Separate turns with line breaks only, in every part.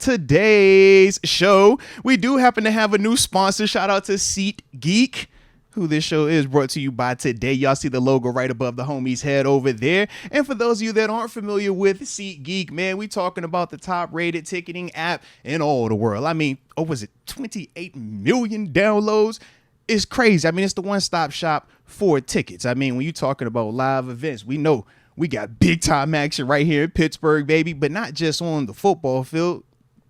today's show, we do happen to have a new sponsor. Shout out to SeatGeek, who this show is brought to you by today. Y'all see the logo right above the homie's head over there. And for those of you that aren't familiar with SeatGeek, man, we talking about the top rated ticketing app in all the world. I mean, was it 28 million downloads? It's crazy. I mean, it's the one-stop shop for tickets. I mean, when you're talking about live events, we know we got big time action right here in Pittsburgh, baby, but not just on the football field,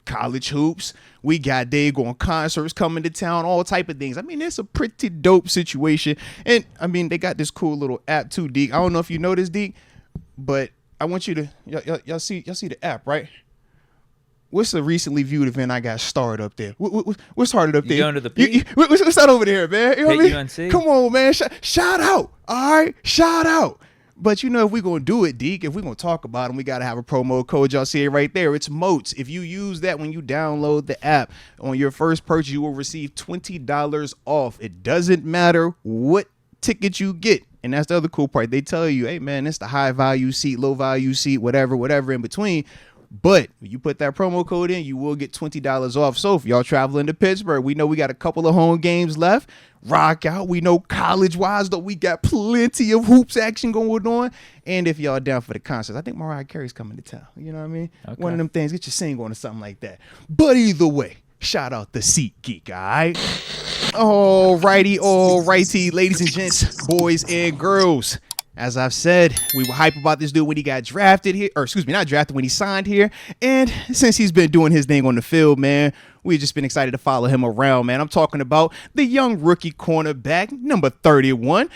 college hoops. We got daggone concerts coming to town, all type of things. I mean, it's a pretty dope situation. And I mean, they got this cool little app too, Deke. I don't know if you know this, Deke, but I want you to, y'all see the app, right? What's the recently viewed event I got started up there? What's started up there?
You going to the P?
What's that over there, man? You know what I mean?
UNC?
Come on, man. Shout out. All right. Shout out. But you know, if we're going to do it, Deke, if we're going to talk about them, we got to have a promo code. Y'all see it right there. It's MOATS. If you use that when you download the app on your first purchase, you will receive $20 off. It doesn't matter what ticket you get. And that's the other cool part. They tell you, hey, man, it's the high value seat, low value seat, whatever in between. But if you put that promo code in, you will get $20 off. So if y'all traveling to Pittsburgh, we know we got a couple of home games left. Rock out. We know college-wise, though, we got plenty of hoops action going on. And if y'all down for the concerts, I think Mariah Carey's coming to town. You know what I mean? Okay. One of them things, get your sing on or something like that. But either way, shout out the SeatGeek, all right? All righty, ladies and gents, boys and girls. As I've said, we were hype about this dude when he got drafted here, or excuse me, not drafted, when he signed here. And since he's been doing his thing on the field, man, we've just been excited to follow him around, man. I'm talking about the young rookie cornerback, number 31,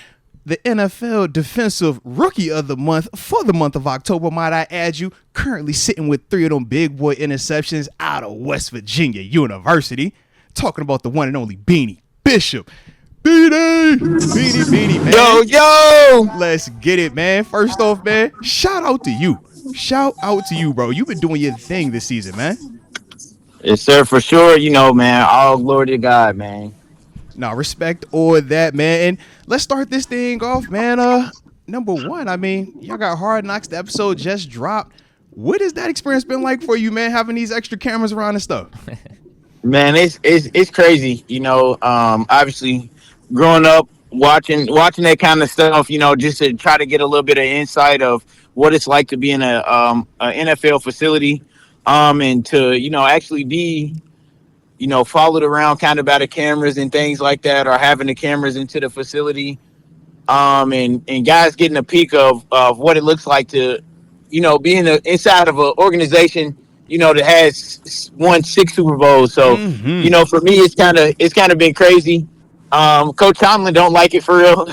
the NFL Defensive Rookie of the Month for the month of October, might I add you, currently sitting with 3 of them big boy interceptions out of West Virginia University. Talking about the one and only Beanie Bishop. Beanie, man.
Yo.
Let's get it, man. First off, man, shout out to you. Shout out to you, bro. You've been doing your thing this season, man.
Yes, sir, for sure. You know, man, all glory to God, man.
Now, respect all that, man. And let's start this thing off, man. Number one, I mean, y'all got Hard Knocks. The episode just dropped. What has that experience been like for you, man, having these extra cameras around and stuff?
Man, it's crazy. You know, obviously, growing up, watching that kind of stuff, you know, just to try to get a little bit of insight of what it's like to be in a NFL facility, and to, you know, actually be, you know, followed around kind of by the cameras and things like that, or having the cameras into the facility, and guys getting a peek of what it looks like to, you know, be inside of an organization, you know, that has won 6 Super Bowls. So, you know, for me, it's kind of been crazy. Coach Tomlin don't like it for real,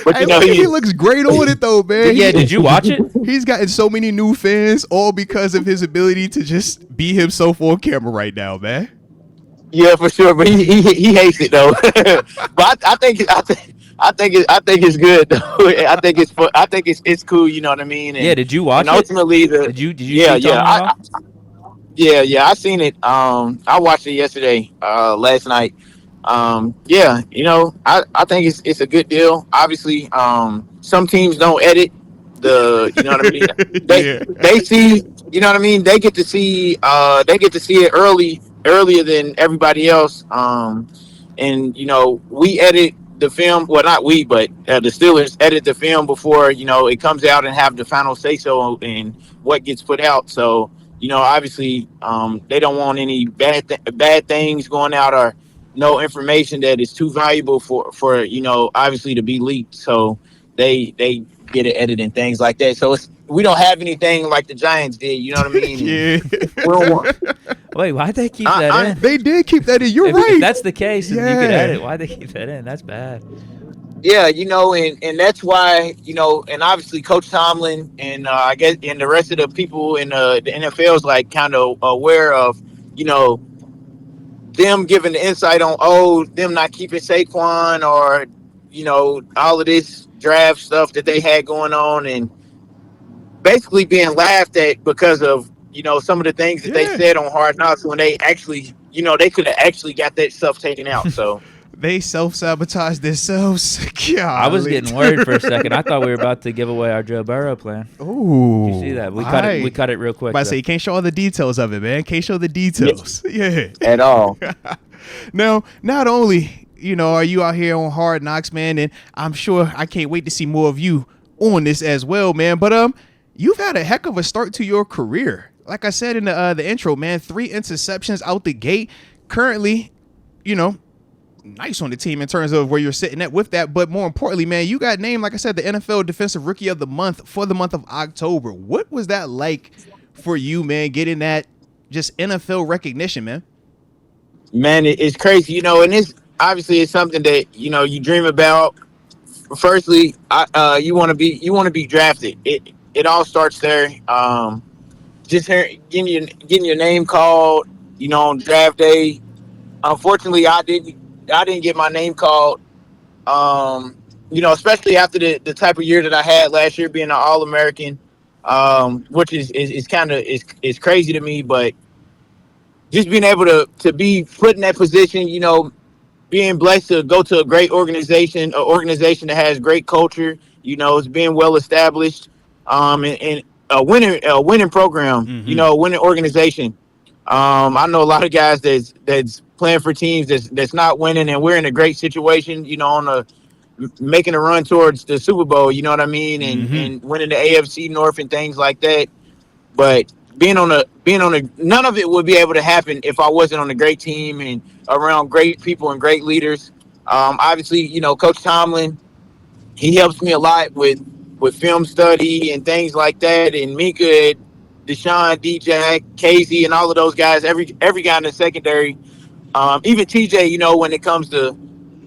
but you know,
he looks great on it though, man.
Yeah, did you watch it?
He's gotten so many new fans, all because of his ability to just be himself on camera right now, man.
Yeah, for sure, but he hates it though. But I think it's good though. I think it's cool. You know what I mean? And,
yeah, did you watch
and ultimately,
it? Did you?
Yeah, I seen it. I watched it yesterday, last night. Yeah, you know, I think it's a good deal. Obviously, some teams don't edit you know what I mean? They see, you know what I mean? They get to see it earlier than everybody else. And you know, we edit the film. Well, not we, but the Steelers edit the film before, you know, it comes out and have the final say so in what gets put out. So, you know, obviously, they don't want any bad things going out, or no information that is too valuable for you know, obviously, to be leaked. So they get it edited and things like that. So we don't have anything like the Giants did. You know what I mean?
Yeah.
Wait, why'd they keep that in?
They did keep that in. You're
If
right.
that's the case, and you could edit, why'd they keep that in? That's bad.
Yeah, you know, and that's why, you know, and obviously Coach Tomlin and I guess and the rest of the people in the NFL is like kind of aware of, you know, them giving the insight on them not keeping Saquon, or, you know, all of this draft stuff that they had going on, and basically being laughed at because of, you know, some of the things that they said on Hard Knocks when they actually, you know, they could have actually got that stuff taken out. So
They self-sabotage themselves. Golly.
I was getting worried for a second. I thought we were about to give away our Joe Burrow plan.
Ooh.
Did you see that? We cut it. We cut it real quick.
I say you can't show all the details of it, man. Can't show the details. Yeah.
At all.
Now, not only are you out here on Hard Knocks, man, and I'm sure I can't wait to see more of you on this as well, man. But you've had a heck of a start to your career. Like I said in the intro, man, 3 interceptions out the gate. Currently, nice on the team in terms of where you're sitting at with that. But more importantly, man, you got named, like I said, the NFL Defensive Rookie of the Month for the month of October. What was that like for you, man, getting that just NFL recognition, man?
Man, it's crazy, and it's obviously it's something that you dream about. Firstly, you want to be drafted. It all starts there. Just getting your name called, on draft day. Unfortunately, I didn't get my name called. Especially after the type of year that I had last year, being an All-American, which is kind of is crazy to me. But just being able to be put in that position, being blessed to go to a great organization, an organization that has great culture, it's being well established, and a winning program,
Mm-hmm.
A winning organization. I know a lot of guys that's playing for teams that's not winning, and we're in a great situation, making a run towards the Super Bowl, you know what I mean, and winning the AFC North and things like that. But being on a none of it would be able to happen if I wasn't on a great team and around great people and great leaders. Obviously, Coach Tomlin, he helps me a lot with film study and things like that, and Minkah, Deshaun, DJ, Casey, and all of those guys, every guy in the secondary, even TJ, when it comes to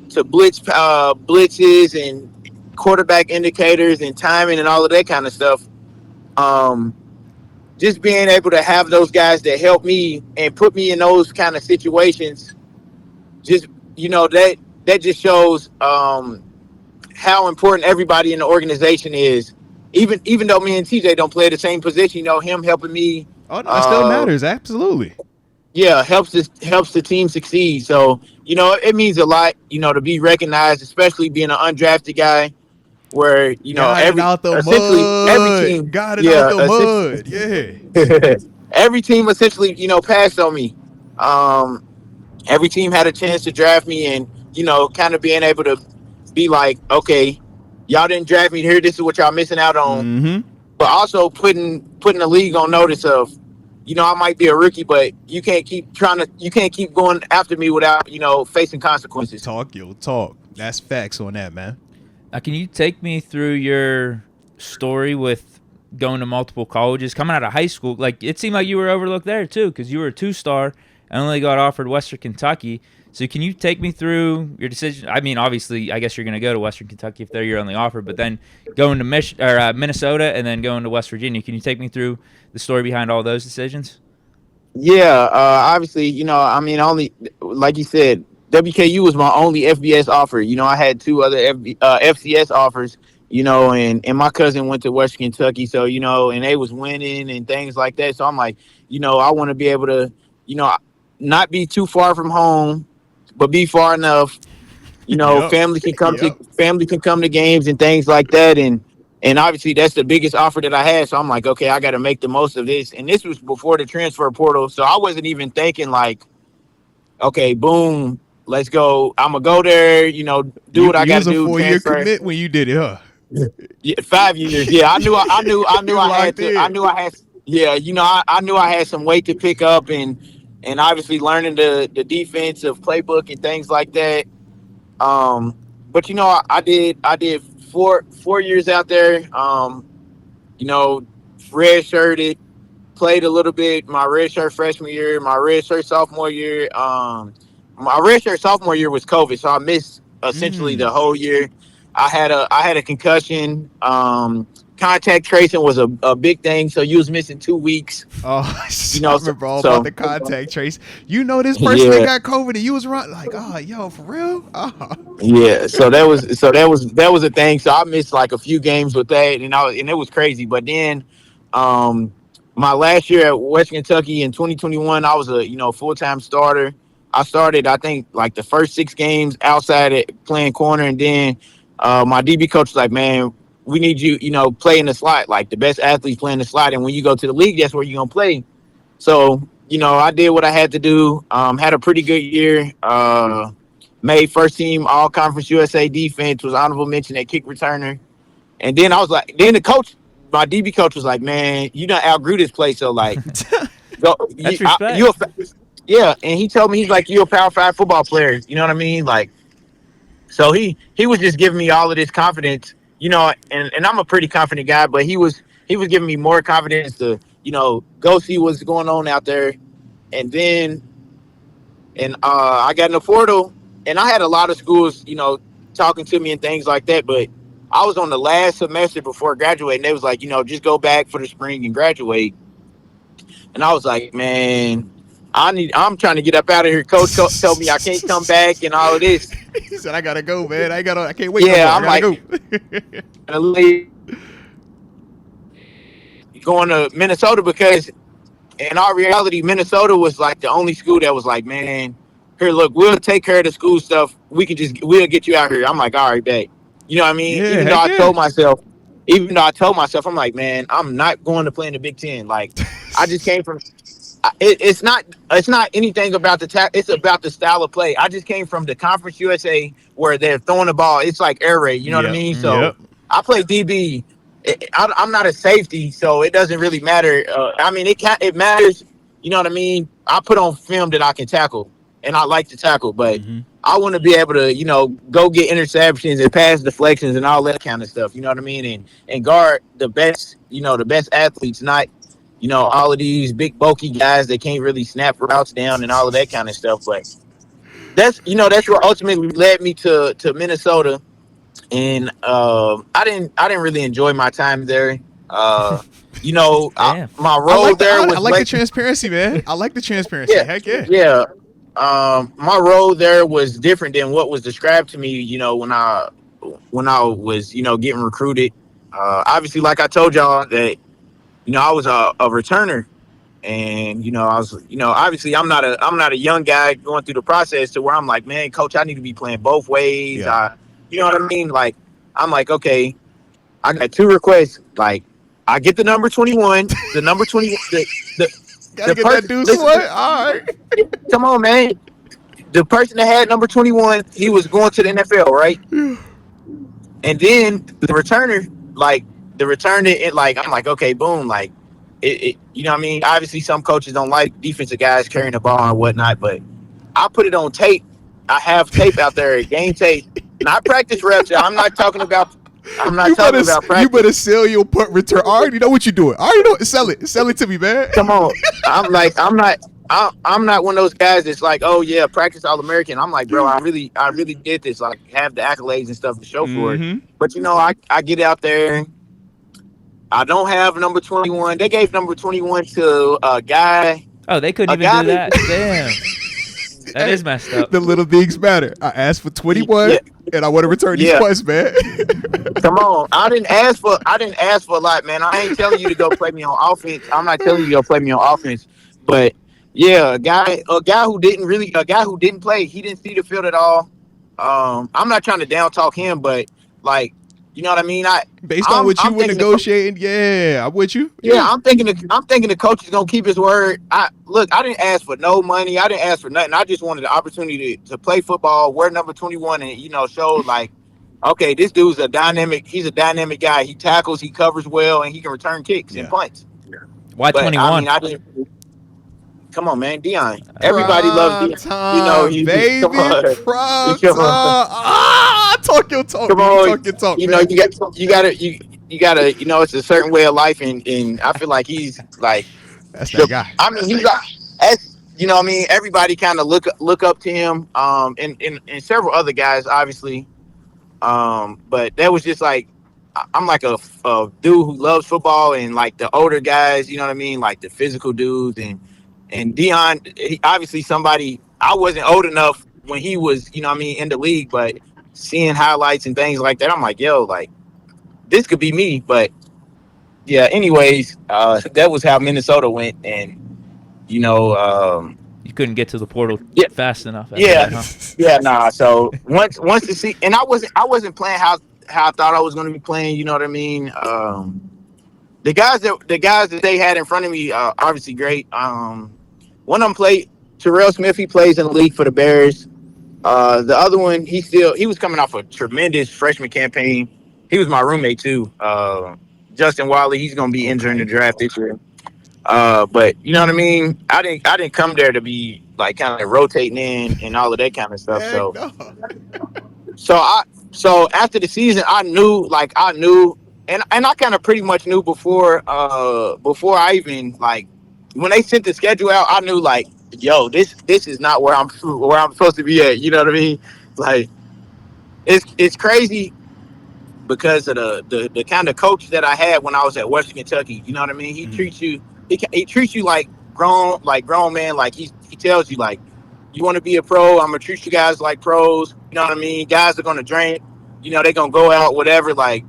blitzes and quarterback indicators and timing and all of that kind of stuff. Just being able to have those guys that help me and put me in those kind of situations, just that just shows how important everybody in the organization is. Even though me and TJ don't play the same position, him helping me.
Oh, no, it still matters. Absolutely.
Yeah, helps the team succeed. So, it means a lot, to be recognized, especially being an undrafted guy where, every
out the
essentially
mud.
every team
got it out the mud. Yeah.
Every team essentially, passed on me. Every team had a chance to draft me, and, kind of being able to be like, okay, y'all didn't draft me here. This is what y'all missing out on.
Mm-hmm.
But also putting the league on notice of, I might be a rookie, but you can't keep going after me without, facing consequences.
Talk your talk. That's facts on that, man.
Can you take me through your story with going to multiple colleges, coming out of high school? Like, it seemed like you were overlooked there too, because you were a 2-star and only got offered Western Kentucky. So can you take me through your decision? I mean, obviously, I guess you're going to go to Western Kentucky if they're your only offer, but then going to Minnesota and then going to West Virginia. Can you take me through the story behind all those decisions?
Yeah, obviously, only, like you said, WKU was my only FBS offer. I had 2 other FCS offers, and my cousin went to Western Kentucky, so, and they was winning and things like that. So I'm like, I want to be able to, not be too far from home, but be far enough,
Yep.
family can come to games and things like that. And obviously that's the biggest offer that I had. So I'm like, okay, I got to make the most of this. And this was before the transfer portal. So I wasn't even thinking like, okay, boom, let's go. I'm going to go there, do what I got to do.
You was a 4-year commit when you did it, huh?
Yeah, 5 years. Yeah, I knew I had some weight to pick up, and obviously learning the defensive playbook and things like that. But I did 4 years out there. Red-shirted, played a little bit my red shirt freshman year, my red shirt sophomore year. My red shirt sophomore year was COVID, so I missed essentially the whole year. I had a concussion. Contact tracing was a big thing, so you was missing 2 weeks.
Oh, I remember all about the contact trace. This person that got COVID and you was around, like, oh, yo, for real? Oh.
Yeah, so that was a thing. So I missed like a few games with that, and it was crazy. But then, my last year at Western Kentucky in 2021, I was a full-time starter. I started, I think, like the first 6 games outside at playing corner, and then my DB coach was like, "Man, we need you, play in the slot. Like the best athletes play in the slot, and when you go to the league, that's where you're gonna play." So, I did what I had to do. Had a pretty good year. Made first team All Conference USA defense. Was honorable mention at kick returner. And then I was like, then the coach, my DB coach was like, "Man, you done outgrew this place. So like, go,
That's respect.
yeah." And he told me, he's like, "You're a Power 5 football player." You know what I mean? Like, so he was just giving me all of this confidence. And I'm a pretty confident guy, but he was giving me more confidence to go see what's going on out there. And then I got in the portal, and I had a lot of schools talking to me and things like that, but I was on the last semester before graduating. They was like, just go back for the spring and graduate. And I was like, man, I'm trying to get up out of here. Coach told me I can't come back and all of this.
He said, "I gotta go, man. I can't wait."
Yeah,
no more.
I'm like, going to Minnesota, because in our reality, Minnesota was like the only school that was like, "Man, here, look, we'll take care of the school stuff. We'll get you out here." I'm like, "All right, babe." You know what I mean?
Yeah,
Even though I told myself, I'm like, "Man, I'm not going to play in the Big Ten." Like, I just came from. It's not anything about it's about the style of play. I just came from the Conference USA where they're throwing the ball. It's like air raid. You know what I mean? So I play DB. I'm not a safety, so it doesn't really matter. I mean, it matters. You know what I mean? I put on film that I can tackle, and I like to tackle, but I want to be able to, go get interceptions and pass deflections and all that kind of stuff. You know what I mean? And guard the best, the best athletes, not, all of these big bulky guys that can't really snap routes down and all of that kind of stuff. But that's what ultimately led me to Minnesota. And I didn't really enjoy my time there. My role there was
I like the transparency, man. I like the transparency.
Yeah,
Heck yeah.
yeah. My role there was different than what was described to me. When I was getting recruited. Obviously, like I told y'all that I was a returner, and I was obviously I'm not a young guy going through the process to where I'm like, "Man, coach, I need to be playing both ways."
Yeah.
You know what I mean? Like, I'm like, okay, I got 2 requests. Like, I get the number 21, the number 20.
Gotta get that dude sweat. All right.
Come on, man. The person that had number 21, he was going to the NFL, right? And then the returner, I'm like, okay, boom, like, it you know what I mean? Obviously, some coaches don't like defensive guys carrying the ball and whatnot, but I put it on tape. I have tape out there, game tape, not practice reps. I'm not talking about practice.
You better sell your punt return. I already know what you're doing. I already know. Sell it to me, man.
Come on. I'm not one of those guys that's like, "Oh yeah, practice All-American." I'm like, bro, I really did this. Like, have the accolades and stuff to show for it. But I get out there. I don't have number 21. They gave number 21 to a guy.
Oh, they couldn't even do that. Damn. That is messed up.
The little things matter. I asked for 21, and I want to return these punts, man.
Come on, I didn't ask for a lot, man. I ain't telling you to go play me on offense. I'm not telling you to go play me on offense, but yeah, a guy who didn't play. He didn't see the field at all. I'm not trying to down talk him, but like, you know what I mean?
Based on what you were negotiating, I'm with you.
Yeah, I'm thinking the coach is gonna keep his word. I didn't ask for no money. I didn't ask for nothing. I just wanted the opportunity to play football, wear number 21, and show like, okay, this dude's he's a dynamic guy. He tackles, he covers well, and he can return kicks and punts.
Why 21?
Come on, man, Dion. Everybody loves Dion.
Baby, prime time. Talk your talk.
Come on,
talk your talk.
You gotta. It's a certain way of life, and I feel like he's like
that's that guy.
I mean, he's got. You know what I mean? Everybody kind of look up to him. And several other guys, obviously. But that was just like, I'm like a dude who loves football, and like the older guys, you know what I mean? Like the physical dudes, and Dion, obviously somebody, I wasn't old enough when he was, in the league, but seeing highlights and things like that, I'm like, yo, like, this could be me. But yeah, anyways, that was how Minnesota went. And,
you couldn't get to the portal
Yeah.
fast enough. After
Yeah,
that, huh?
yeah, nah. So once the season, and I wasn't playing how I thought I was going to be playing. You know what I mean? The guys that they had in front of me, obviously great. One of them played Terrell Smith. He plays in the league for the Bears. The other one, he was coming off a tremendous freshman campaign. He was my roommate too. Justin Wiley. He's going to be entering the draft this year. But you know what I mean? I didn't come there to be like kind of rotating in and all of that kind of stuff.
Heck
So
no.
so I so after the season I knew and I kind of pretty much knew before I even like when they sent the schedule out, I knew like, yo, this is not where I'm supposed to be at. You know what I mean? Like it's crazy because of the kind of coach that I had when I was at Western Kentucky. You know what I mean? He treats you he treats you like grown man. Like he tells you like, you want to be a pro, I'm gonna treat you guys like pros. You know what I mean? Guys are gonna drink. You know, they're gonna go out, whatever. Like,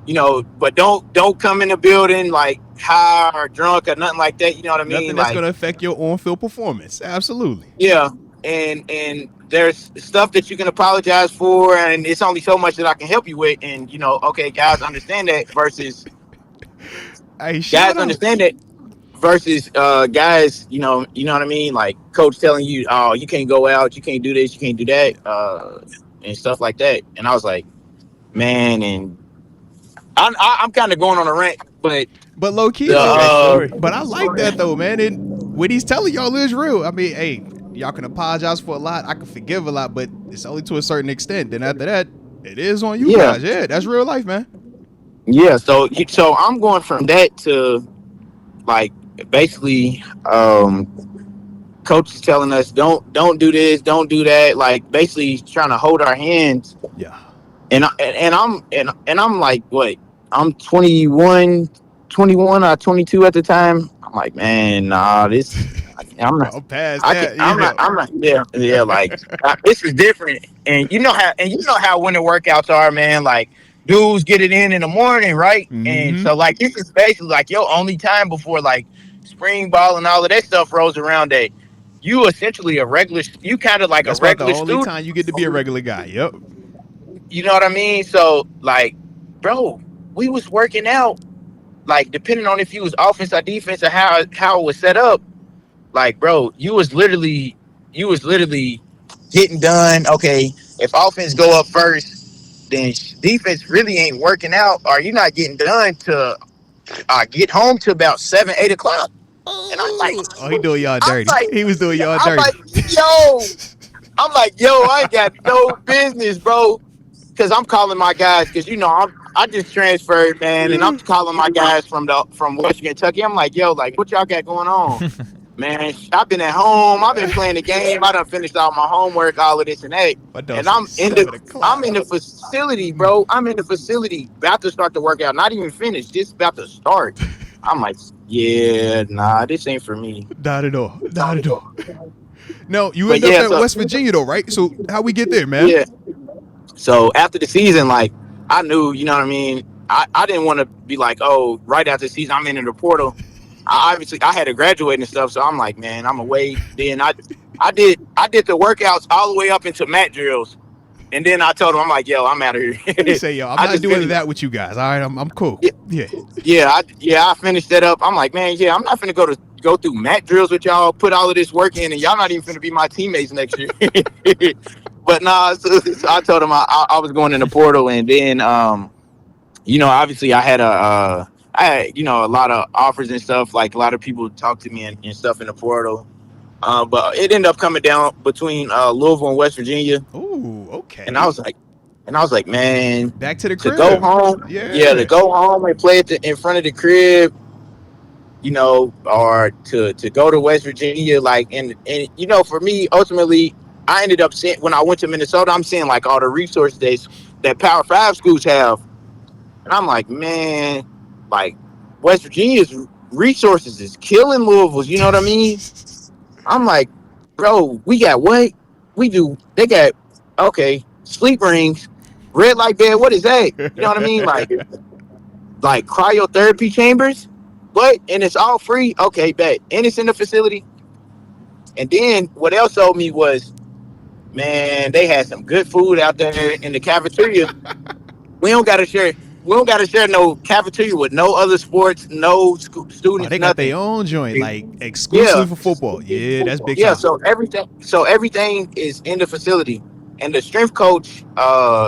you know, but don't come in the building like high or drunk or nothing like that. You know what I mean?
Nothing that's
Like,
going to affect your on-field performance. Absolutely.
yeah, and there's stuff that you can apologize for, and it's only so much that I can help you with. And you know, okay, guys understand that versus
Hey,
guys understand that versus guys, you know what I mean? Like coach telling you, oh, you can't go out, you can't do this, you can't do that, and stuff like that. And I was like, man, and I'm kind of going on a rant, but
low key, but I like that though, man. And what he's telling y'all is real. I mean, hey, y'all can apologize for a lot, I can forgive a lot, but it's only to a certain extent. Then after that, it is on you guys. Yeah, that's real life, man.
Yeah, so I'm going from that to like basically coach is telling us don't do this, don't do that, like basically trying to hold our hands.
Yeah.
And I'm like, what? I'm 21 or 22 at the time. I'm like, man, nah, this I'm not.
I'm past that.
I'm not. Yeah. Like this is different, and you know how winter workouts are, man. Like dudes get it in the morning, right?
Mm-hmm.
And so like this is basically like your only time before like spring ball and all of that stuff rolls around. That you essentially a regular. You kind of like
That's
a regular
about the only
student.
time you get to be a regular guy. Yep.
You know what I mean? So like, bro, we was working out. Like depending on if you was offense or defense or how it was set up. Like, bro, you was literally getting done. Okay, if offense go up first, then defense really ain't working out, or you're not getting done to get home to about 7-8 o'clock. And I'm like,
oh, he doing y'all dirty. He was doing y'all
I'm
dirty.
like, yo, I ain't got no business, bro. Because I'm calling my guys, because I just transferred, man, and I'm calling my guys from Western Kentucky. I'm like, yo, like, what y'all got going on? Man, I've been at home. I've been playing the game. I done finished all my homework, all of this and that. And I'm in the facility, bro. I'm in the facility, about to start the workout. Not even finished, just about to start. I'm like, yeah, nah, this ain't for me.
Not at all. No, you end up at West Virginia though, right? So how we get there, man?
Yeah. So after the season, like I knew, you know what I mean? I didn't want to be like, oh, right after the season, I'm in the portal. I had to graduate and stuff, so I'm like, man, I'm gonna wait. Then I did the workouts all the way up into mat drills, and then I told him, I'm like, yo, I'm out of here.
You say, yo, I'm not doing that with you guys. All right, I'm cool.
I finished that up. I'm like, man, yeah, I'm not finna go through mat drills with y'all, put all of this work in, and y'all not even finna be my teammates next year. But nah, so I told him I was going in the portal, and then obviously I had a lot of offers and stuff. Like a lot of people talked to me and stuff in the portal. But it ended up coming down between Louisville and West Virginia.
Ooh, okay.
And I was like, man,
back to the crib.
To go home, to go home and play in front of the crib, or to go to West Virginia, like, and for me, ultimately, I ended up seeing when I went to Minnesota, I'm seeing like all the resources that Power 5 schools have, and I'm like, man, like West Virginia's resources is killing Louisville's. You know what I mean? I'm like, bro, we got what? We do. They got sleep rings, red light bed. What is that? You know what I mean? Like cryotherapy chambers. What? And it's all free. Okay, bet. And it's in the facility. And then what else sold me was, man, they had some good food out there in the cafeteria. We don't gotta share. We don't gotta share no cafeteria with no other sports, no
Oh,
students,
they got their
nothing.
own joint, like
Yeah,
exclusively for football. Yeah, that's big
yeah.
time.
So everything is in the facility, and the strength coach,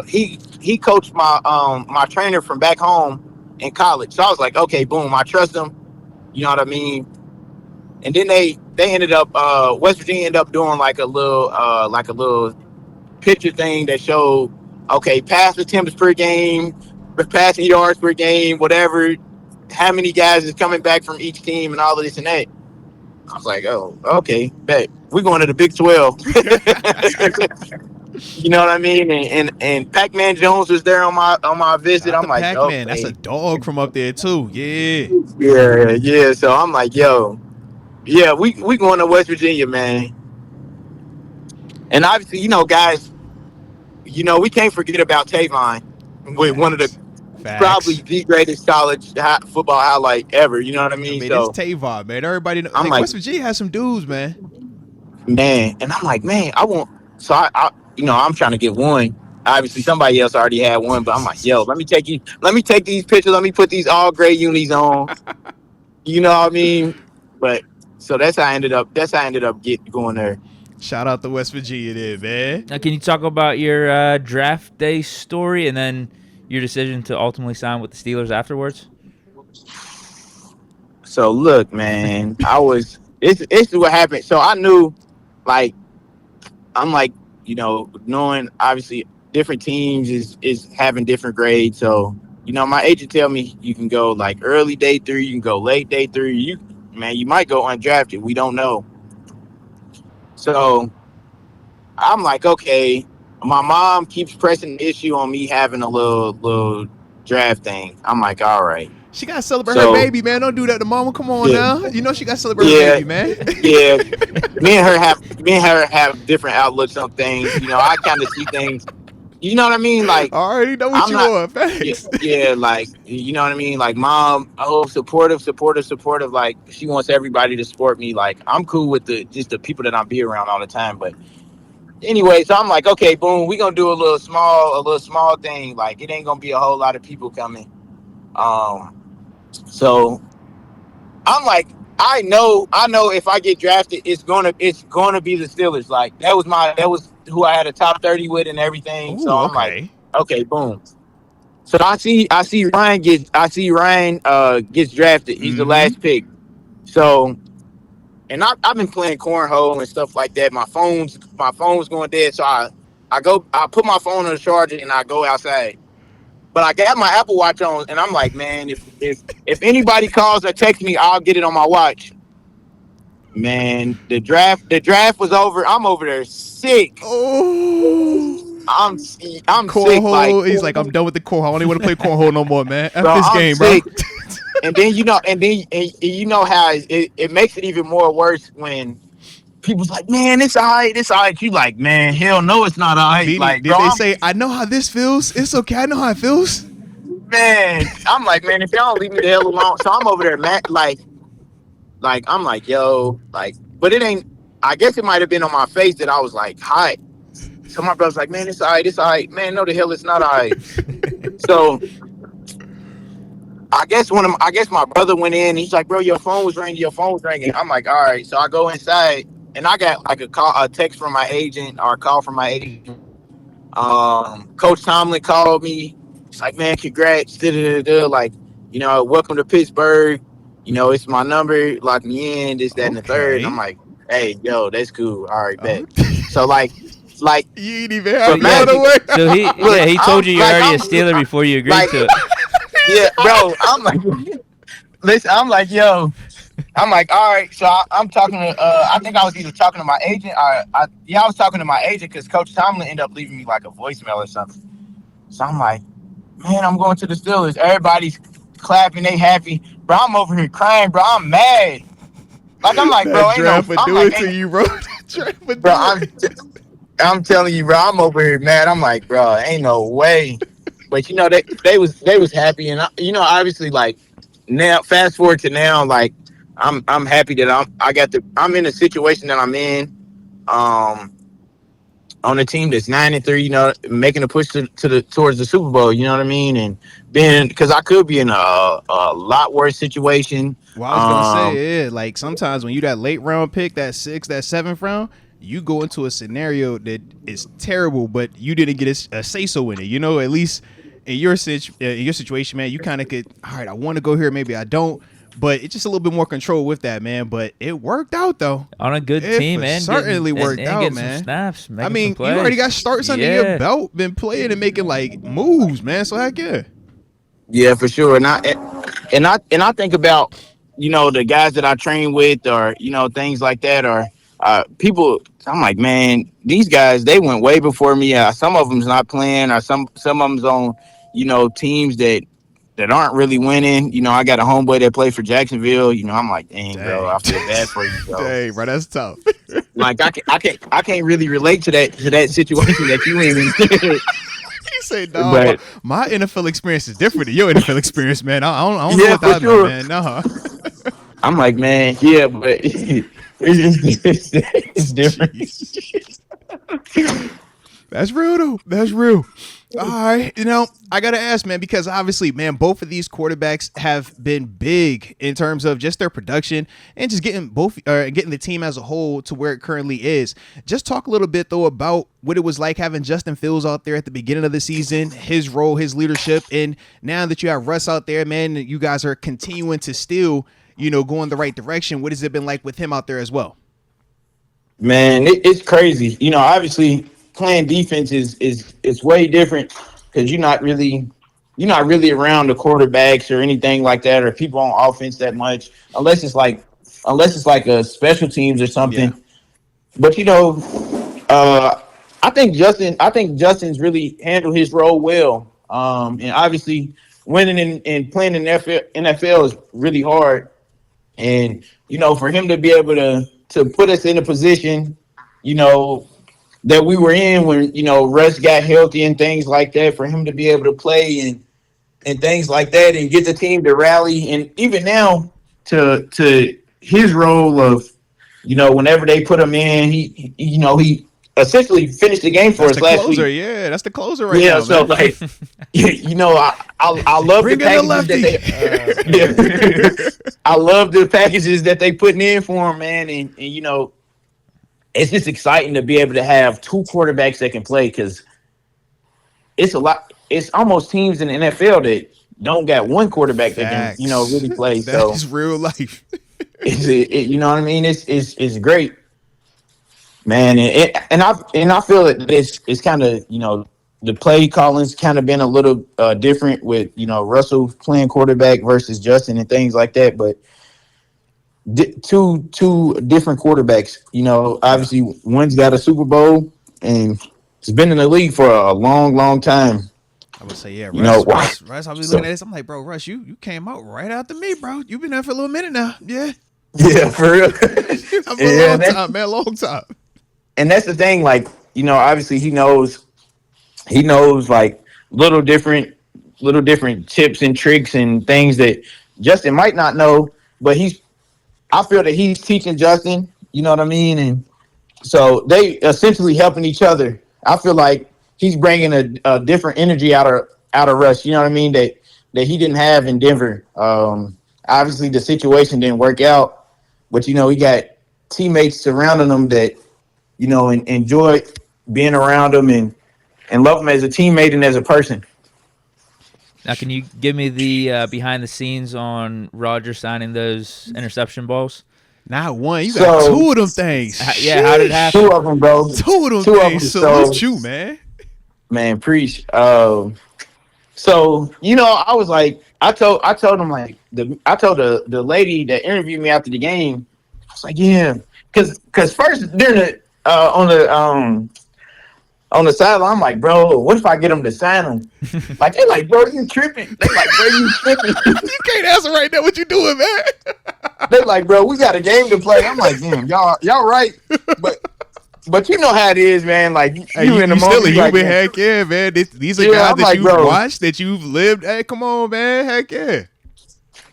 he coached my trainer from back home in college. So I was like, okay, boom, I trust him. You know what I mean? And then they ended up West Virginia ended up doing like a little picture thing that showed, okay, pass attempts per game, passing yards per game, whatever, how many guys is coming back from each team and all of this and that. I was like, oh, okay, bet we're going to the Big 12. You know what I mean? And Pac-Man Jones was there on my
Shout
visit.
out
I'm
to
like,
Pac-Man. That's a
okay,
dog from up there too. Yeah.
yeah, yeah. So I'm like, yo, yeah, we going to West Virginia, man. And obviously, guys, we can't forget about Tavon with one of the
Facts.
probably
Facts.
the greatest college football highlight ever. You know what I
I
mean?
mean, it's
So
Tavon, man. Everybody know,
I'm
like
like,
West Virginia has some dudes, man.
man, and I'm like, man, I want. So I'm trying to get one. Obviously, somebody else already had one, but I'm like, yo, let me take these pictures. Let me put these all gray unis on. You know what I mean? But so that's how I ended up. That's how I ended up going there.
Shout out to West Virginia there, man.
Now, can you talk about your draft day story and then your decision to ultimately sign with the Steelers afterwards?
So look, man, I was. It's what happened. So I knew, like, I'm like, knowing obviously different teams is having different grades. So my agent tell me you can go like early day 3, you can go late day 3. You might go undrafted. We don't know. So I'm like, okay. My mom keeps pressing the issue on me having a little draft thing. I'm like, all right.
She gotta celebrate her
So
baby, man. Don't do that to mama. Come on
yeah,
now. You know she gotta celebrate her
yeah,
baby, man.
yeah. Me and her have different outlooks on things. I kind of see things. You know what I mean? Like,
I already know what
I'm
you
not.
want.
Yeah,
Thanks.
yeah. Like, you know what I mean? Like, mom, oh, supportive, supportive, supportive. Like, she wants everybody to support me. Like, I'm cool with just the people that I be around all the time. But anyway, so I'm like, okay, boom, we gonna do a little small thing. Like, it ain't gonna be a whole lot of people coming. Um, so I know if I get drafted, it's gonna be the Steelers. Like, that was who I had a top 30 with and everything. So
Oh,
I'm like,
okay.
okay, boom. So I see Ryan gets drafted. He's the
Mm-hmm.
last pick. So, and I've been playing cornhole and stuff like that. My phone's going dead. So I put my phone on the charger and I go outside. But I got my Apple Watch on, and I'm like, man, if anybody calls or texts me, I'll get it on my watch. Man, the draft was over. I'm over there sick.
Oh.
I'm I'm sick, like,
Cornhole. He's like, I'm done with the cornhole. I don't even want to play cornhole no more, man. F
bro.
this
I'm
game, bro.
sick. And then you know how it makes it even more worse when people's like, man, it's all right. You like, man, hell no, it's not all right.
Beanie,
Like,
did
bro,
they say, I know how this feels? It's okay. I know how it feels.
I'm like, man, if y'all don't leave me the hell alone. So I'm over there, man, like I'm like, yo, like, but it ain't. I guess it might have been on my face that I was like hot. So my brother's like, man, it's all right, man. No, the hell, it's not all right. So I guess my brother went in. He's like, bro, your phone was ringing. Your phone was ringing. I'm like, all right. So I go inside, and I got like a text from my agent or a call from my agent. Coach Tomlin called me. He's like, man, congrats. Da-da-da-da. Like, welcome to Pittsburgh. It's my number. Lock me in. This, that, and the third. And I'm
Okay.
like, hey, yo, that's cool. All right,
Oh.
bet. So like,
You ain't even
So
have to
yeah,
go
imagine.
nowhere.
so
Look,
he told you you're already a Steeler before you agreed
like,
to it.
yeah, bro. I'm like, listen, I'm like, yo. I'm like, all right. So I'm talking to. I think I was either talking to my agent or I was talking to my agent because Coach Tomlin ended up leaving me like a voicemail or something. So I'm like, man, I'm going to the Steelers. Everybody's clapping, they happy, bro. I'm over here crying, bro. I'm mad. Like, I'm like, bro,
That
ain't no.
draft would
I'm
do
like,
it to you, bro. That draft would
bro.
do
I'm
it.
I'm telling you, bro. I'm over here mad. I'm like, bro, ain't no way. But they was happy, and obviously, like, now, fast forward to now, like, I'm happy that I'm in a situation that I'm in. Um, on a team that's 9-3, making a push towards the Super Bowl. You know what I mean? And being because I could be in a lot worse situation.
Well, I was gonna say, yeah, like sometimes when you that late round pick, that 6th, that 7th round, you go into a scenario that is terrible, but you didn't get a say so in it. At least in your situation, man, you kind of could. All right, I want to go here, maybe I don't, but it's just a little bit more control with that, man. But it worked out though.
On a good team, man.
Certainly worked out, man.
Some snaps,
I mean, you already got starts under your belt, been playing and making like moves, man. So heck yeah.
Yeah, for sure. And I think about the guys that I train with, or things like that, or people. I'm like, man, these guys, they went way before me. Some of them's not playing, or some of them's on teams that aren't really winning. I got a homeboy that played for Jacksonville. I'm like, dang, bro, I feel bad for you, bro.
Dang, bro, that's tough.
Like I can't really relate to that situation that you in.
You say, no, but my NFL experience is different than your NFL experience, man. I don't know what that
sure.
man. No.
I'm like, man, yeah, but it's different.
That's real, though. That's real. All right. I got to ask, man, because obviously, man, both of these quarterbacks have been big in terms of just their production and just getting getting the team as a whole to where it currently is. Just talk a little bit, though, about what it was like having Justin Fields out there at the beginning of the season, his role, his leadership. And now that you have Russ out there, man, you guys are continuing to still, go in the right direction. What has it been like with him out there as well?
Man, it's crazy. Obviously, playing defense is way different because you're not really around the quarterbacks or anything like that, or people on offense that much, unless it's like a special teams or something. Yeah. But I think Justin's really handled his role well. And obviously winning and playing in NFL is really hard. And for him to be able to put us in a position, that we were in when, Russ got healthy and things like that, for him to be able to play and things like that and get the team to rally. And even now to his role of, whenever they put him in, he essentially finished the game for us last week.
Yeah, that's the closer right now.
Yeah, so like, I love the packages that they I love the packages that they putting in for him, man. And it's just exciting to be able to have two quarterbacks that can play, because it's a lot. It's almost teams in the NFL that don't got one quarterback that can, really play.
That's real life.
You know what I mean? It's great, man. And I feel that it's kind of, the play calling's kind of been a little different with, Russell playing quarterback versus Justin and things like that, but. Two different quarterbacks. Obviously one's got a Super Bowl and has been in the league for a long, long time.
I would say, yeah, Russ, I was looking at this. I'm like, bro, Russ, you came out right after me, bro. You've been there for a little minute now. Yeah.
Yeah, for real.
Long time.
And that's the thing, like, obviously he knows like little different tips and tricks and things that Justin might not know, but I feel that he's teaching Justin, you know what I mean? And so they essentially helping each other. I feel like he's bringing a different energy out of Russ, you know what I mean, that he didn't have in Denver. Obviously the situation didn't work out, but, he got teammates surrounding him that, enjoy being around him and love him as a teammate and as a person.
Now, can you give me the behind the scenes on Roger signing those interception balls?
Not one. You got two of them things.
How did it happen?
Two of them, bro.
Two of them things. Salute you, man.
Man, preach. So, I was like, I told him, like, I told the lady that interviewed me after the game, I was like, yeah, because first during on the sideline, I'm like, bro, what if I get them to sign them? Like, they like, bro, you tripping. They like, bro, you tripping.
You can't answer right now what you doing, man.
They like, bro, we got a game to play. I'm like, damn, y'all right. But you know how it is, man. Like, you in the moment.
Still a human, heck yeah, man. These are guys that you've watched, that you've lived. Hey, come on, man. Heck yeah.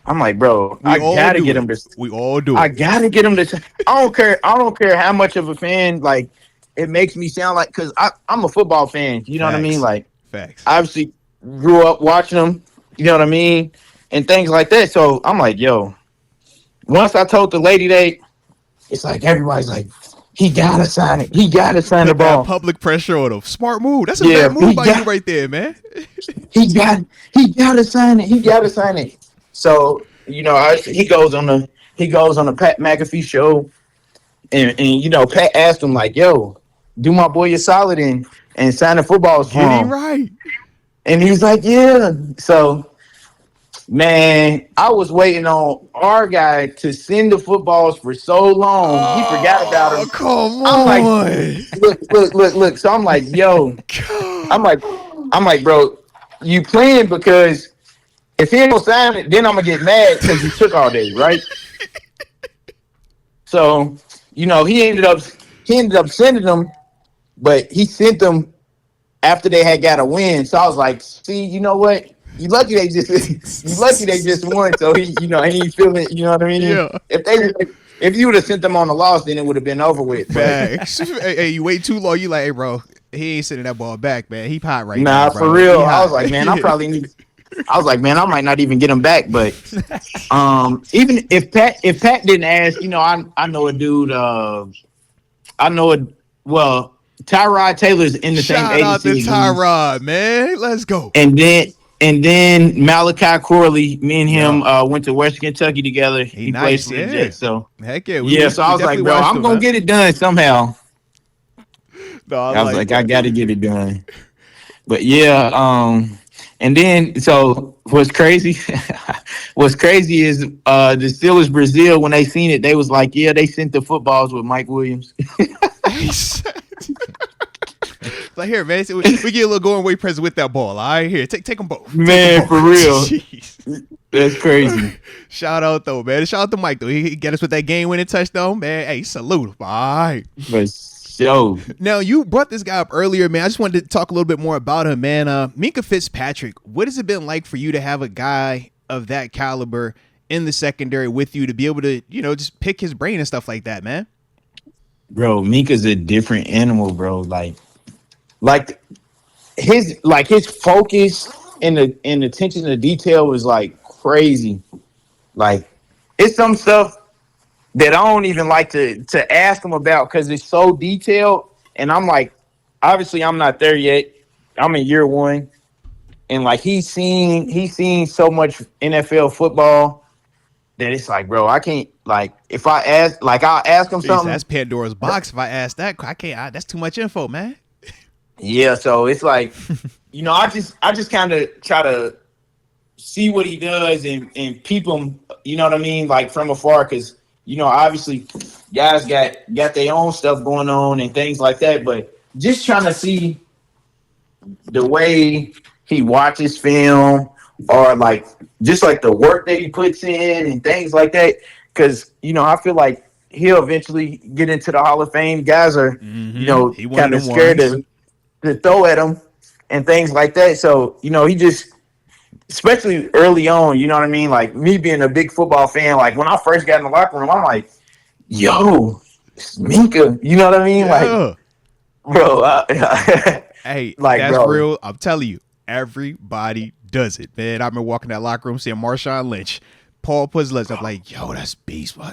I'm like, bro,
We
I
all
gotta
do
get
it.
him to.
We all do
I
it.
gotta get him to. I don't care. I don't care how much of a fan like it makes me sound like, because I'm a football fan. You know what I mean?
Facts.
Like,
Facts.
obviously grew up watching them. You know what I mean? And things like that. So I'm like, yo. Once I told the lady that, it's like everybody's like, he gotta sign it. He gotta sign the
Put that
ball.
public pressure on him. Smart move. That's a
Yeah,
vet move by you right there, man.
he got he gotta sign it. He gotta sign it. So he goes on the Pat McAfee show, and Pat asked him like, yo, do my boy a solid and sign the footballs for
Get him
him.
right.
And he was like, yeah. So, man, I was waiting on our guy to send the footballs for so long. He forgot about
Oh,
him.
come
I'm like,
on.
look. So I'm like, yo, I'm like, bro, you playing because if he don't sign it, then I'm gonna get mad because you took all day, right? So, he ended up sending them, but he sent them after they had got a win. So I was like, see, you know what? You lucky they just won. So he ain't feeling, you know what I mean?
Yeah.
If you would have sent them on the loss, then it would have been over with.
Facts. Hey, you wait too long. You like, hey, bro, he ain't sending that ball back, man. He hot right
Nah,
now, bro.
for real.
He
I was
hot.
like, man, I might not even get him back. But even if Pat didn't ask, I know a dude. Well, Tyrod Taylor's in the same
Shout out to
agency.
Tyrod, man. Let's go.
And then Malachi Corley, me and him went to Western Kentucky together. He
nice,
played for the
yeah.
Jets. So
Heck yeah.
so I was like,
definitely
bro,
watched
I'm
him,
gonna
man.
get it done somehow.
No,
I was like, I
that.
gotta get it done. But yeah, and then so what's crazy is the Steelers Brazil, when they seen it, they was like, yeah, they sent the footballs with Mike Williams.
Like, here, man. We get a little going away present with that ball. All right, here, take them both.
Man,
Take them both.
for real.
Jeez.
That's crazy.
Shout out though, man. Shout out to Mike though. He get us with that game winning touchdown, man. Hey, salute. All right.
But so
Now you brought this guy up earlier, man. I just wanted to talk a little bit more about him, man. Minkah Fitzpatrick. What has it been like for you to have a guy of that caliber in the secondary with you to be able to, just pick his brain and stuff like that, man?
bro, Minka's a different animal, bro. Like his focus and the attention to detail was like crazy. Like, it's some stuff that I don't even like to ask him about because it's so detailed. And I'm like, obviously I'm not there yet. I'm in year one. And like he's seen so much NFL football that it's like, bro, I can't, like, if I ask, like, I'll ask him something.
That's Pandora's box. If I ask that, I can't. That's too much info, man.
Yeah, so it's like, I just kind of try to see what he does and peep him, you know what I mean, like from afar, because obviously guys got their own stuff going on and things like that, but just trying to see the way he watches film or like just like the work that he puts in and things like that, because I feel like he'll eventually get into the Hall of Fame. Guys are kind of scared to throw at him and things like that. So, he just, especially early on, you know what I mean? Like me being a big football fan, like when I first got in the locker room, I'm like, yo, it's Minkah. You know what I mean?
Yeah.
Like, bro,
hey,
like,
that's
bro.
real. I'm telling you, everybody does it, man. I remember walking that locker room, seeing Marshawn Lynch. Paul puts his legs up like, yo, that's beast. Yo,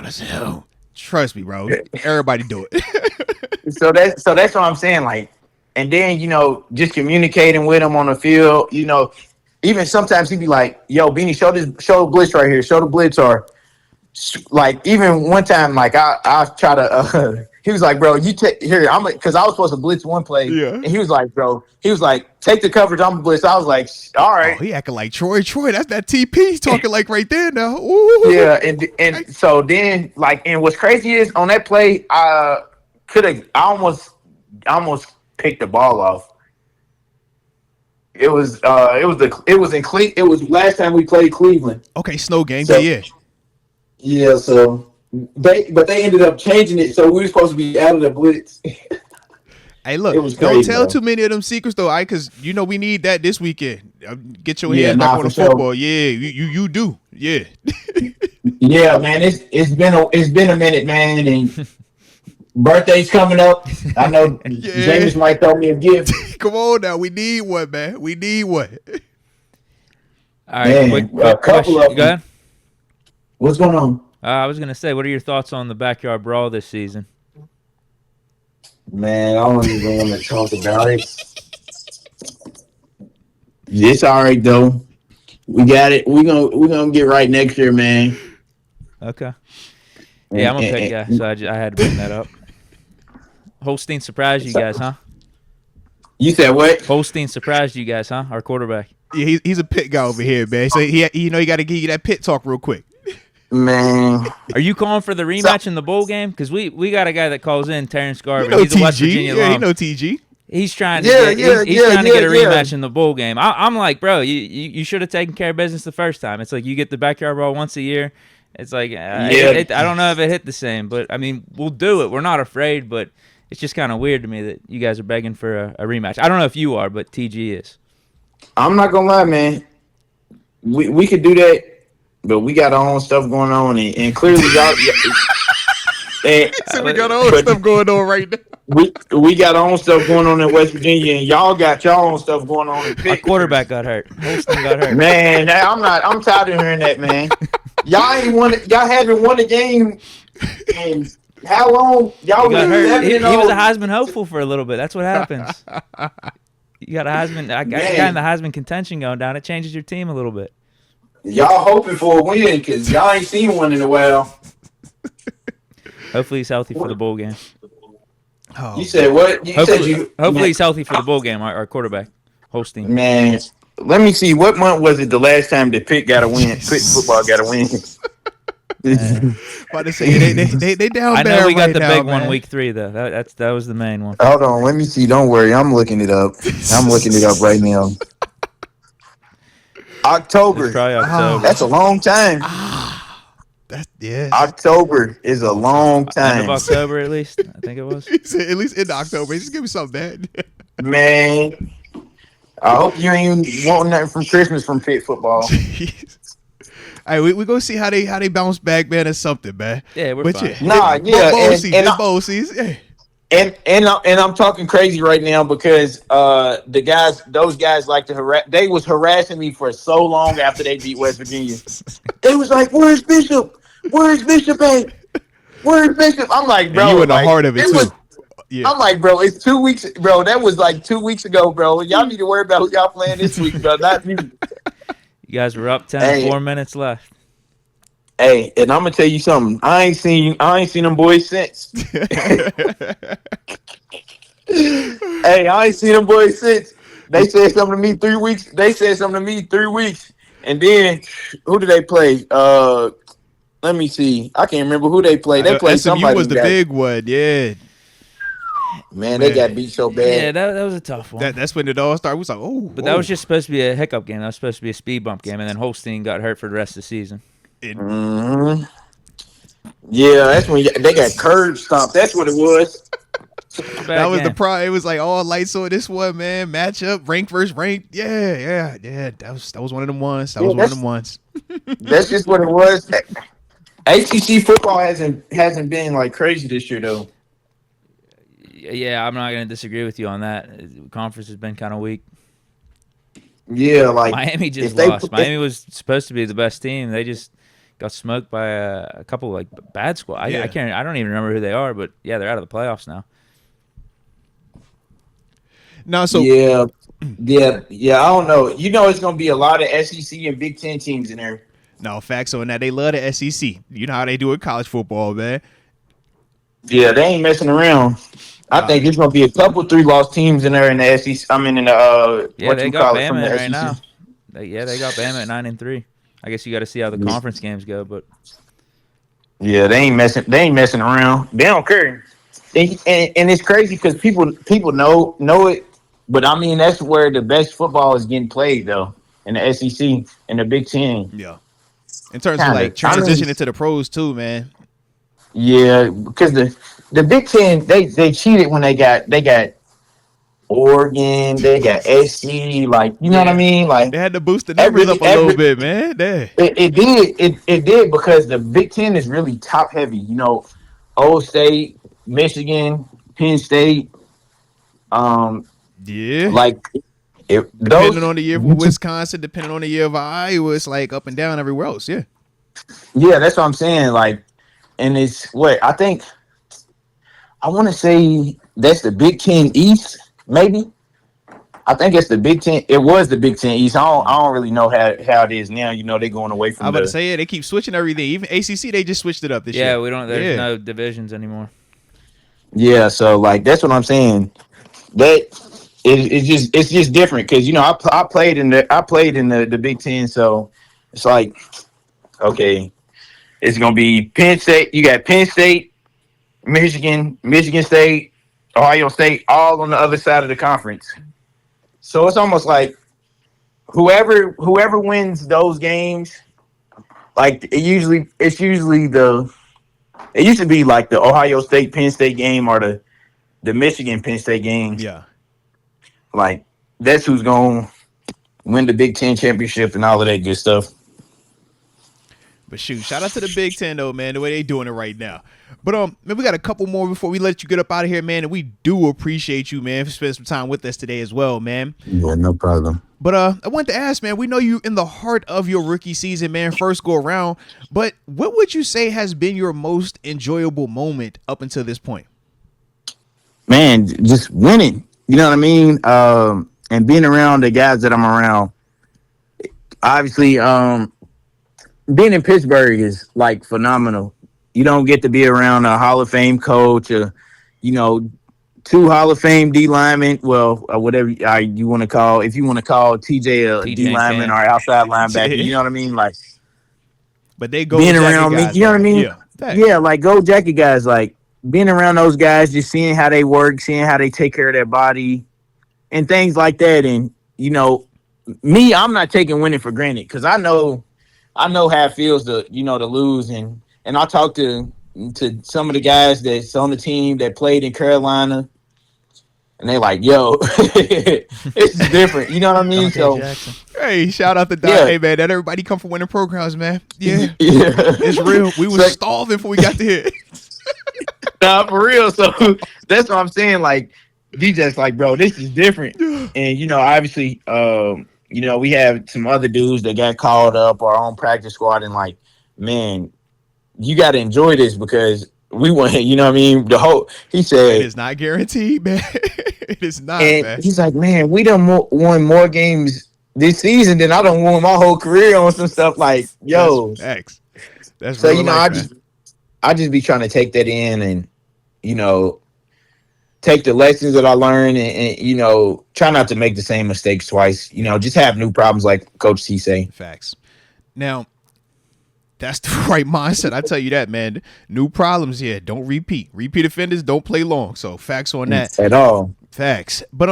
that's hell. Trust me, bro. Everybody do it.
So that's what I'm saying. Like, and then, just communicating with him on the field, even sometimes he'd be like, yo, Beanie, show the blitz right here. Show the blitz. Or like, even one time, like I try to, he was like, bro, you take here. Because I was supposed to blitz one play.
Yeah.
And he was like, bro, take the coverage. I'm blitz. I was like, all right.
Oh, he acting like Troy. That's that TP he's talking like right there now. Ooh.
Yeah. And so then, like, and what's crazy is on that play, I almost picked the ball off. It was last time we played Cleveland.
Okay, snow game.
So,
yeah.
Yeah, so they ended up changing it, so we were supposed to be out of the blitz.
Hey, look,
It was
don't
crazy,
tell
though.
too many of them secrets though, because you know we need that this weekend. Get your
Yeah,
hands back
nah,
on the
for sure.
football. Yeah, you do. Yeah.
Yeah, man, it's been a minute, man, and birthday's coming up. I know
Yeah.
James might throw me a gift.
Come on now, we need one, man. We need one.
All right,
Man,
quick
a couple
question.
of
Go ahead.
them. What's going on?
I was gonna say, what are your thoughts on the backyard brawl this season?
Man, I don't even want to talk about it.
It's all right though. We got it. We're gonna get right next year, man.
Okay. Yeah, I'm a pit guy, so I had to bring that up. Holstein surprised you guys, huh?
You said what?
Holstein surprised you guys, huh? Our quarterback.
Yeah, he's a pit guy over here, man. So he you got to give you that pit talk real quick.
Man,
Are you calling for the rematch in the bowl game? Because we got a guy that calls in, Terrence Garvin.
You know
He's a West
TG.
Virginia
Yeah,
alum.
you know TG.
He's trying to
Yeah,
he's trying to get a
yeah.
rematch in the bowl game. I'm like, bro, you should have taken care of business the first time. It's like you get the backyard brawl once a year. It's like I don't know if it hit the same, but I mean, we'll do it. We're not afraid, but it's just kind of weird to me that you guys are begging for a rematch. I don't know if you are, but TG is.
I'm not gonna lie, man. We could do that, but we got our own stuff going on, and clearly y'all.
So we got all this stuff going on right now.
We got our own stuff going on in West Virginia, and y'all got your own stuff going on in
Our
Pittsburgh.
quarterback got hurt. Holston got hurt.
Man, I'm tired of hearing that, man. Y'all haven't won a game, and how long? Y'all
He got
been
hurt. He
7-0.
was a Heisman hopeful for a little bit. That's what happens. You got a Heisman, a guy in the Heisman contention going down. It changes your team a little bit.
Y'all hoping for a win because y'all ain't seen one in a while.
Hopefully he's healthy for the bowl game.
Oh,
You said what?
Hopefully he's healthy for the bowl game. Our quarterback, Holstein.
Man, let me see. What month was it the last time that Pitt got a win? Pitt football got a win.
about to say they down
I
bad
know we got
right
the
now,
big one
man.
week 3 though. That was the main one.
Hold on, let me see. Don't worry, I'm looking it up. I'm looking it up right now. October.
It's probably October.
That's a long time.
Yeah.
October is a long
End
time.
of October at least. I think it was.
He said, at least in October. Just give me something bad.
Man, I hope you ain't wanting nothing from Christmas from Pitt football.
All right, we gonna see how they bounce back, man, or something, man.
Yeah, we're
But
fine.
Nah, yeah,
bowl
and-
season,
and
it's
I-
bowl season. Yeah.
And I'm talking crazy right now because those guys like to harass. They was harassing me for so long after they beat West Virginia. They was like, "Where's Bishop? Where's Bishop at? Where's Bishop?" I'm like, bro,
And you in the
like,
heart of it too.
was-
Yeah.
I'm like, bro, it's 2 weeks, bro. That was like 2 weeks ago, bro. Y'all need to worry about who y'all playing this week, bro. Not me.
You guys were up 10,
Hey.
4 minutes left.
Hey, and I'm gonna tell you something. I ain't seen them boys since. Hey, I ain't seen them boys since. They said something to me 3 weeks. They said something to me 3 weeks, and then who did they play? Let me see. I can't remember who they played. They played
SMU
somebody.
was the big one, yeah.
Man, they got beat so
Yeah,
bad.
that was a tough one.
That's when it all started. We was like, oh,
But that was just supposed to be a hiccup game. That was supposed to be a speed bump game, and then Holstein got hurt for the rest of the season.
Mhm. Yeah, that's when they got curb stomped. That's what it was.
that was the problem. It was like all lights on this one, man. Matchup, rank versus rank. Yeah. That was one of them ones. That was one of them ones.
That's just what it was. ACC football hasn't been like crazy this year though.
Yeah, I'm not going to disagree with you on that. Conference has been kind of weak.
Yeah, like
Miami just
if they-
lost. Miami was supposed to be the best team. They just got smoked by a couple like bad squad.
Yeah.
I don't even remember who they are, but yeah, they're out of the playoffs now.
No, so
yeah. I don't know. You know, it's gonna be a lot of SEC and Big Ten teams in there.
no facts on that. They love the SEC. You know how they do it college football, man.
Yeah, they ain't messing around. I think there's gonna be a couple 3-loss teams in there in the SEC. I mean, in the
Yeah, they got
from
Bama
the
right
SEC.
now. They got Bama at 9-3. I guess you got to see how the conference games go, but
Yeah, they ain't messing around. They don't care. And it's crazy because people know it, but I mean that's where the best football is getting played though, in the SEC and the Big Ten.
Yeah. In terms of
Kinda.
like transitioning to the pros too, man.
Yeah, because the Big Ten they cheated when they got
Oregon, they got SC, like you know what I mean? Like
They had to boost the numbers up a little bit, man.
it did because the Big Ten is really top heavy. You know, Old State, Michigan, Penn State,
Yeah.
like
Depending on the year for Wisconsin, depending on the year of Iowa, it's like up and down everywhere else. Yeah.
yeah, that's what I'm saying. Like, and it's what I think. I want to say that's the Big Ten East, maybe. I think it's the Big Ten. It was the Big Ten East. I don't really know how it is now. You know, they're going away from.
I'm about to say, yeah, they keep switching everything. Even ACC, they just switched it up this year.
Yeah, we don't. There's no divisions anymore.
Yeah, so like that's what I'm saying. That it's just different because you know I played in the Big Ten, so it's like okay, it's gonna be Penn State. You got Penn State, Michigan State, Ohio State, all on the other side of the conference. So it's almost like whoever wins those games, like it used to be like the Ohio State Penn State game or the Michigan Penn State game.
Yeah.
Like that's who's gonna win the Big Ten championship and all of that good stuff.
But shoot, shout out to the Big Ten though, man, the way they doing it right now. But man, we got a couple more before we let you get up out of here, man. And we do appreciate you, man, for spending some time with us today as well, man.
Yeah, no problem.
But I wanted to ask, man, we know you in the heart of your rookie season, man, first go around. But what would you say has been your most enjoyable moment up until this point?
Man, just winning. You know what I mean? And being around the guys that I'm around. Obviously, being in Pittsburgh is like phenomenal. You don't get to be around a Hall of Fame coach, or, you know, 2 Hall of Fame D linemen. Well, whatever you want to call, if you want to call TJ a D lineman or outside linebacker, you know what I mean? Like,
but they go
being around me, you know what I mean?
Yeah,
like go jacket guys, like being around those guys, just seeing how they work, seeing how they take care of their body, and things like that. And you know, me, I'm not taking winning for granted because I know how it feels to lose, and I talked to some of the guys that's on the team that played in Carolina, and they like, yo, it's different. You know what I mean? So,
hey, shout out to Doc.
Yeah.
Hey, man, that everybody come from winning programs, man. Yeah,
yeah,
it's real. We was starving before we got to here.
Nah, for real. So that's what I'm saying. Like, DJ's like, bro, this is different. And you know, obviously, you know, we have some other dudes that got called up or on practice squad, and like, man, you got to enjoy this because we want, you know what I mean? He said,
it is not guaranteed, man. It is not,
and
man.
he's like, man, we done won more games this season than I done won my whole career on some stuff. Like, yo,
that's
so, you know,
life,
I just be trying to take that in and, you know, take the lessons that I learned and, you know, try not to make the same mistakes twice. You know, just have new problems like Coach T say.
Facts. Now, that's the right mindset. I tell you that, man. New problems here. Don't repeat. Repeat offenders don't play long. So facts on that.
At all.
Facts. But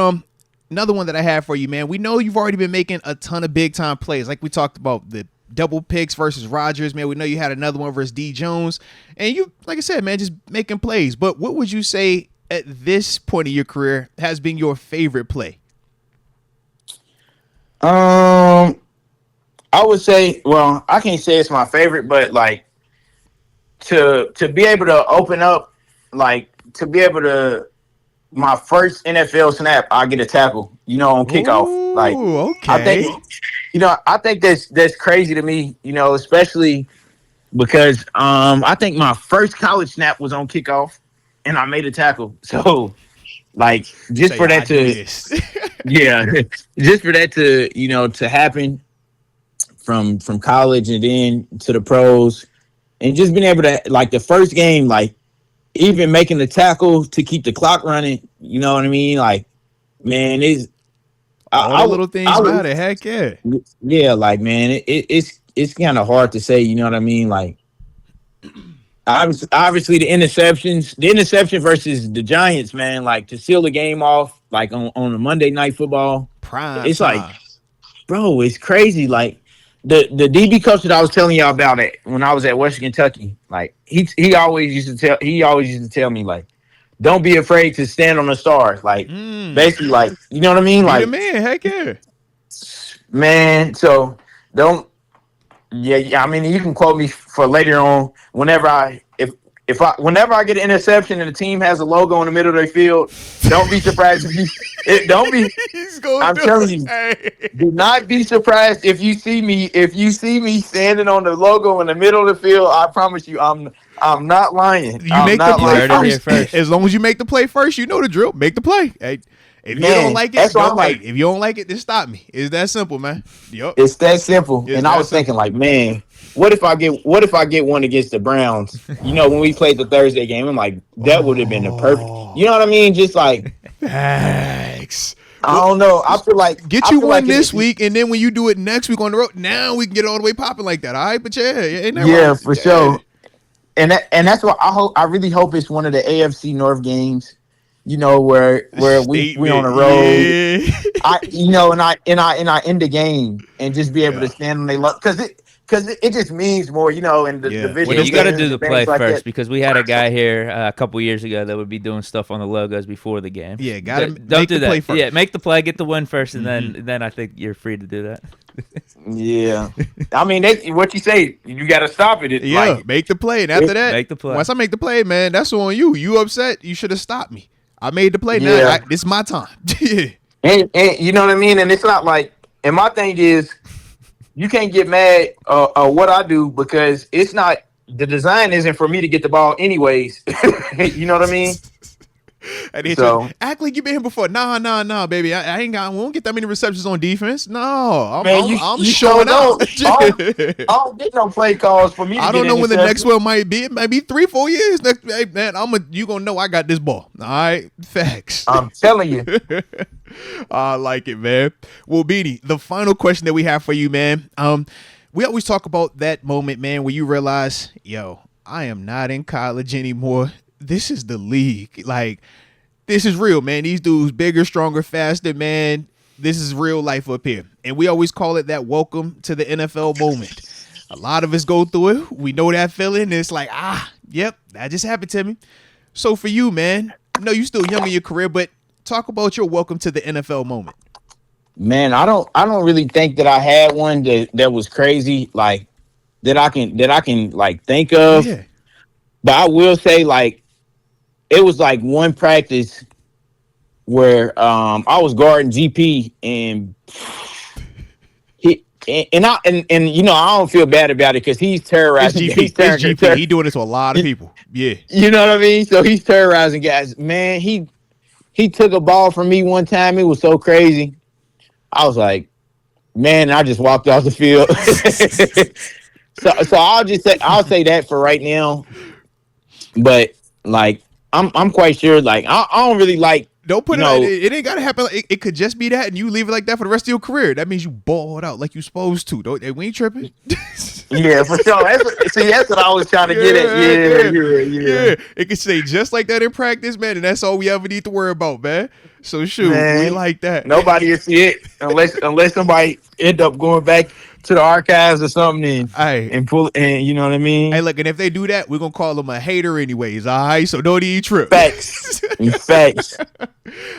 another one that I have for you, man. We know you've already been making a ton of big time plays. Like we talked about the double picks versus Rodgers, man. We know you had another one versus D Jones. And you, like I said, man, just making plays. But what would you say at this point of your career has been your favorite play?
I would say, well, I can't say it's my favorite, but like to be able to open up, like to be able to my first NFL snap, I get a tackle, you know, on kickoff.
Ooh,
like,
okay.
I think that's crazy to me, you know, especially because I think my first college snap was on kickoff, and I made a tackle. So, like, just for that to, yeah, just for that to, you know, to happen from college and then to the pros, and just being able to, like, the first game, like, even making the tackle to keep the clock running, you know what I mean? Like, man, it's
all the little things matter. Heck yeah.
Yeah, like, man, it's kind of hard to say, you know what I mean? Like, obviously the interception versus the Giants, man, like to seal the game off, like on a Monday Night Football.
It's
like, bro, it's crazy. Like the DB coach that I was telling y'all about it when I was at Western Kentucky, like he always used to tell me, like, don't be afraid to stand on the star. Like basically, like you know what I mean?
Be the
Like
man. Heck yeah.
man, so don't. Yeah. I mean, you can quote me for later on. Whenever I get an interception and the team has a logo in the middle of their field, don't be surprised if you. Don't be.
He's going
I'm telling you,
Hey.
do not be surprised if you see me. If you see me standing on the logo in the middle of the field, I promise you, I'm not lying.
You
I'm
make the
not
play
heard it here
first.
first.
As long as you make the play first, you know the drill. Make the play. Hey, if you
Man,
don't like it,
that's why I'm like-
if you don't like it, then stop me. It's that simple, man. Yup.
It's that simple.
It's
And I
that
was thinking, like, man, what if I get one against the Browns? You know, when we played the Thursday game, I'm like, that would have been the perfect. You know what I mean? Just like,
Thanks.
I don't know. I feel like
Get
I
you
feel
one
like
this week, and then when you do it next week on the road, now we can get all the way popping like that. All right, but yeah, ain't that
Yeah,
right?
for sure. And that's what I really hope it's one of the AFC North games. You know, where we on the road.
Yeah.
I end the game and just be able to stand on their luck because it just means more, you know, in the
Yeah.
division.
Well, you got to do
games
the
and things
play
like
first
that.
because we had a guy here a couple years ago that would be doing stuff on the logos before the game.
Yeah, gotta
Don't
make
do
the
that.
play first.
Yeah, make the play, get the win first, and then I think you're free to do that.
Yeah, I mean, what you say, you got to stop it. It's
Yeah,
like,
make the play, and after that,
Make the play.
once I make the play, man, that's on you. You upset? You should have stopped me. I made the play.
Yeah.
Now this is my time. Yeah.
and you know what I mean. And it's not like, and my thing is, you can't get mad what I do because it's not the design isn't for me to get the ball anyways. You know what I mean?
And they
So-
just act like you been here before. Nah, baby. I ain't got. We won't get that many receptions on defense. No, I'm
Man,
I'm
you
showing
sure
out.
don't. I don't get no play calls for me. To
I don't
get
know when the next
interceptions.
one might be. It might be 3-4 years. Next, hey man, you gonna know I got this ball. All right, facts.
I'm telling you.
I like it, man. Well, Beanie, the final question that we have for you, man. We always talk about that moment, man, where you realize, yo, I am not in college anymore. This is the league. Like, this is real, man. These dudes bigger, stronger, faster, man. This is real life up here. And we always call it that welcome to the NFL moment. A lot of us go through it. We know that feeling. It's like, yep, that just happened to me. So for you, man, I know you're still young in your career, but talk about your welcome to the NFL moment.
Man, I don't really think that I had one that was crazy, like that I can like think of.
Yeah.
But I will say, like, it was like one practice where I was guarding GP and you know, I don't feel bad about it because he's
It's
terrorizing.
GP.
He's
It's GP. He doing this to a lot of people. Yeah.
You know what I mean? So he's terrorizing guys. Man, he took a ball from me one time. It was so crazy. I was like, man, I just walked off the field. So I'll say that for right now. But like I'm quite sure, like I don't really like.
Don't put
No.
it ain't gotta happen. It could just be that, and you leave it like that for the rest of your career. That means you balled out like you supposed to. Don't we ain't tripping?
Yeah, for sure. That's what I was trying to get at. Yeah.
It could stay just like that in practice, man, and that's all we ever need to worry about, man. So shoot,
Man,
we like that.
Nobody will see it unless somebody end up going back to the archives or something
Hey,
and pull and you know what I mean.
hey, look, and if they do that, we're gonna call them a hater anyways. All right, so don't even trip.
Facts. Facts.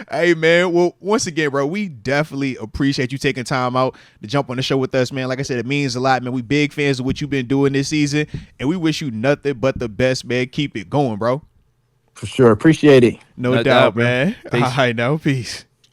Hey man, well once again, bro, we definitely appreciate you taking time out to jump on the show with us, man. Like I said, it means a lot, man. We big fans of what you've been doing this season, and we wish you nothing but the best, man. Keep it going, bro.
For sure. Appreciate it.
No
No
doubt,
doubt, bro.
man.
Peace.
All right, now, peace.